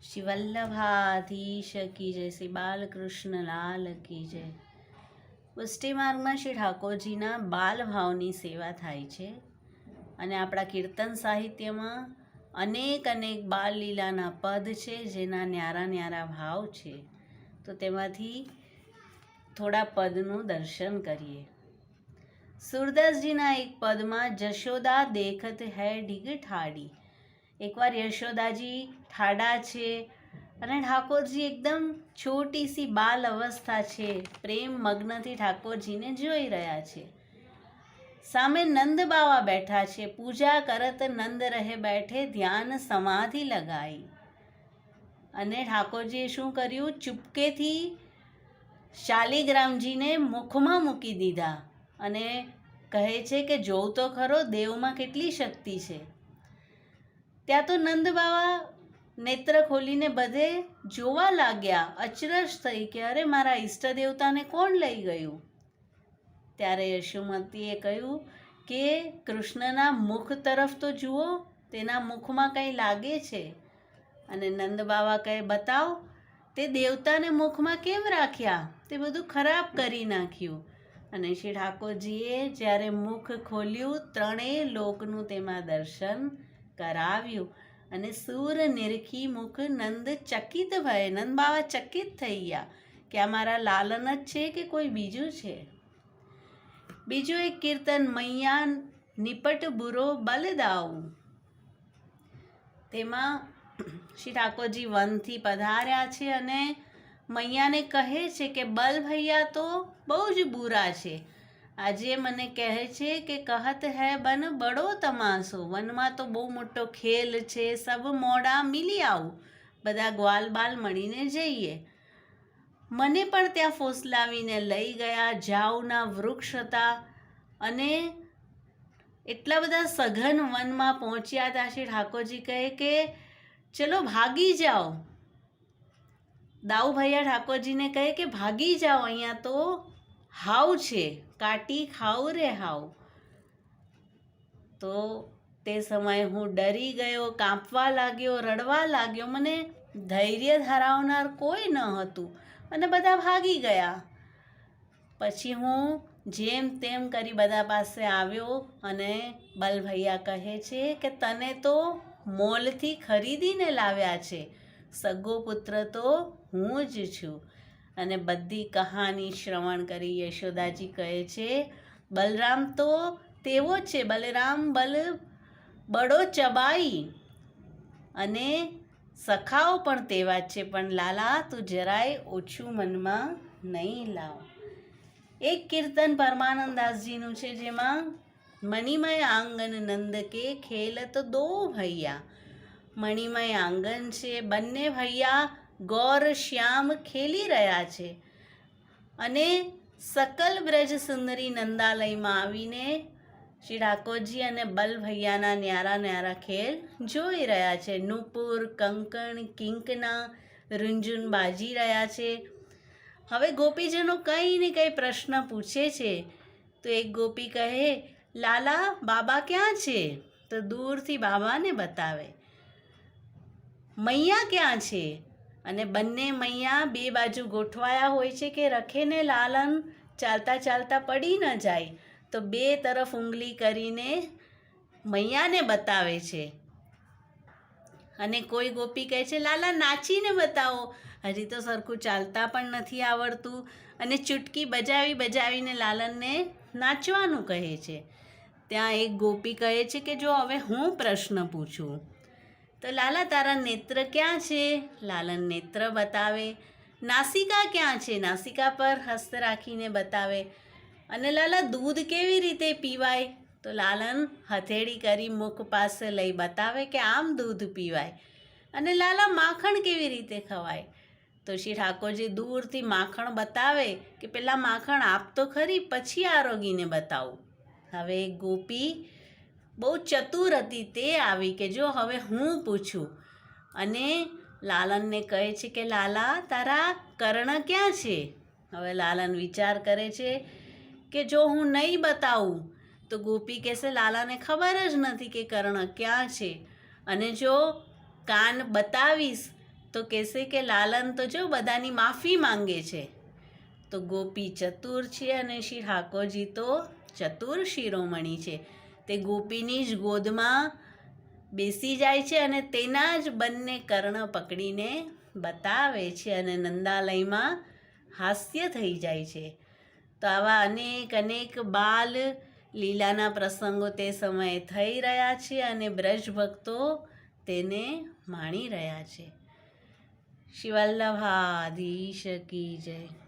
શ્રી વલ્લભાધીશ કી જય, શ્રી બાલકૃષ્ણ લાલ કી જય। પુષ્ટિ માર્ગમાં શ્રી ઠાકોરજીના બાલભાવની સેવા થાય છે અને આપણા કીર્તન સાહિત્યમાં અનેક બાલ લીલાના પદ છે જેના ન્યારા ન્યારા ભાવ છે। તો તેમાંથી થોડા પદનું દર્શન કરીએ। સુરદાસજીના એક પદમાં જશોદા દેખત હૈ ઢીગ ઠાડી। એકવાર યશોદાજી ઠાડા છે અને ઠાકોરજી એકદમ છોટી સી બાલ અવસ્થા છે, પ્રેમ મગ્નથી ઠાકોરજીને જોઈ રહ્યા છે। સામે નંદ બાવા બેઠા છે, પૂજા કરત નંદ રહે બેઠે ધ્યાન સમાધિ લગાઈ। અને ઠાકોરજીએ શું કર્યું? ચૂપકેથી શાલિગ્રામજીને મુખમાં મૂકી દીધા અને કહે છે કે જોઉં તો ખરો દેવમાં કેટલી શક્તિ છે। ત્યાં તો નંદ બાવા નેત્ર ખોલીને બધે જોવા લાગ્યા, અચરજ થઈ કે અરે મારા ઈષ્ટ દેવતાને કોણ લઈ ગયું? ત્યારે યશોમતીએ કહ્યું કે કૃષ્ણના મુખ તરફ તો જુઓ, તેના મુખમાં કંઈ લાગે છે। અને નંદ બાવા કહે બતાવ, તે દેવતાને મુખમાં કેમ રાખ્યા? તે બધું ખરાબ કરી નાખ્યું। અને શ્રી ઠાકોરજીએ જ્યારે મુખ ખોલ્યું, ત્રણેય લોકનું તેમાં દર્શન કરાવ્યું અને સુર નિરખી મુખ નંદ ચકિત ભય। નંદ બાવા ચકિત થઈ ગયા કે આ મારા લાલન જ છે કે કોઈ બીજું છે। બીજું એક કીર્તન મૈયા નિપટ બુરો બલદાઉ। તેમાં શ્રી ઠાકોરજી વનથી પધાર્યા છે અને મૈયાને કહે છે કે બલ ભૈયા તો બહુ જ બુરા છે। આજે મને કહે છે કે કહત હૈ બન બડો તમાશો। વનમાં તો બહુ મોટો ખેલ છે, સબ મોડા મિલી આવું, બધા ગ્વાલ બાલ મળીને જઈએ। મને પણ ત્યાં ફોસલાવીને લઈ ગયા, ઝાઉના વૃક્ષ હતા અને એટલા બધા સઘન વનમાં પહોંચ્યા હતા। શ્રી ઠાકોરજી કહે કે ચલો ભાગી જાઓ। દાઉ ભૈયા ઠાકોરજીને કહે કે ભાગી જાઓ, અહીંયા તો હાવ છે, કાટી ખાવ રે હાવ। તો તે સમયે હું ડરી ગયો, કાંપવા લાગ્યો, રડવા લાગ્યો, મને ધૈર્ય ધરાવનાર કોઈ ન હતું અને બધા ભાગી ગયા। પછી હું જેમ તેમ કરી બધા પાસે આવ્યો અને બલભૈયા કહે છે કે તને તો મોલથી ખરીદીને લાવ્યા છે, સગો પુત્ર તો હું જ છું। અને બધી કહાની શ્રવણ કરી યશોદાજી કહે છે બલરામ તો તેવો જ છે, બલરામ બડો ચબાઈ, અને સખાઓ પણ તેવા જ છે, પણ લાલા તું જરાય ઓછું મનમાં નહીં લાવ। એક કીર્તન પરમાનંદાસજીનું છે જેમાં મણિમય આંગન નંદ કે ખેલત દો ભૈયા। મણિમય આંગન છે, બંને ભૈયા ગૌર શ્યામ ખેલી રહ્યા છે અને સકલ બ્રજ સુંદરી નંદાલયમાં આવીને શ્રી ઠાકોરજી અને બલભૈયાના ન્યારા ન્યારા ખેલ જોઈ રહ્યા છે। નુપુર કંકણ કિંકના રૂંઝુન બાજી રહ્યા છે। હવે ગોપીજનો કંઈ ને કંઈ પ્રશ્ન પૂછે છે તો એક ગોપી કહે લાલા બાબા ક્યાં છે? તો દૂરથી બાબાને બતાવે। મૈયા ક્યાં છે? અને બંને મૈયા બે બાજુ ગોઠવાયા હોય છે કે રખેને લાલન ચાલતા ચાલતા પડી ન જાય, તો બે તરફ ઉંગલી કરીને મૈયાને બતાવે છે। અને કોઈ ગોપી કહે છે લાલા નાચીને બતાવો, હજી તો સરખું ચાલતા પણ નથી આવડતું, અને ચૂટકી બજાવીને લાલનને નાચવાનું કહે છે। ત્યાં એક ગોપી કહે છે કે જો હવે હું પ્રશ્ન પૂછું તો લાલા તારા નેત્ર ક્યાં છે? લાલન નેત્ર બતાવે। નાસિકા ક્યાં છે? નાસિકા પર હસ્ત રાખીને બતાવે। અને લાલા દૂધ કેવી રીતે પીવાય? તો લાલન હથેળી કરી મુખ પાસે લઈ બતાવે કે આમ દૂધ પીવાય। અને લાલા માખણ કેવી રીતે ખવાય? તો શ્રી ઠાકોરજી દૂરથી માખણ બતાવે કે પેલા માખણ આપ તો ખરી, પછી આરોગીને બતાવું। હવે એક ગોપી બહુ ચતુર હતી, તે આવી કે જો હવે હું પૂછું, અને લાલનને કહે છે કે લાલા તારા કર્ણ ક્યાં છે? હવે લાલન વિચાર કરે છે કે જો હું નહીં બતાવું તો ગોપી કહેશે લાલાને ખબર જ નથી કે કર્ણ ક્યાં છે, અને જો કાન બતાવીશ તો કહેશે કે લાલન તો જો બધાની માફી માંગે છે. તો ગોપી ચતુર છે અને શ્રી ઠાકોરજી તો ચતુર શિરોમણી છે. તે ગોપીની જ ગોદમાં બેસી જાય છે અને તેના જ બંને કર્ણ પકડીને બતાવે છે અને નંદાલયમાં હાસ્ય થઈ જાય છે. તો આવા અનેક બાલ લીલાના પ્રસંગો તે સમયે થઈ રહ્યા છે અને બ્રજ ભક્તો તેને માણી રહ્યા છે. શ્રી વલ્લભાધીશ કી જય.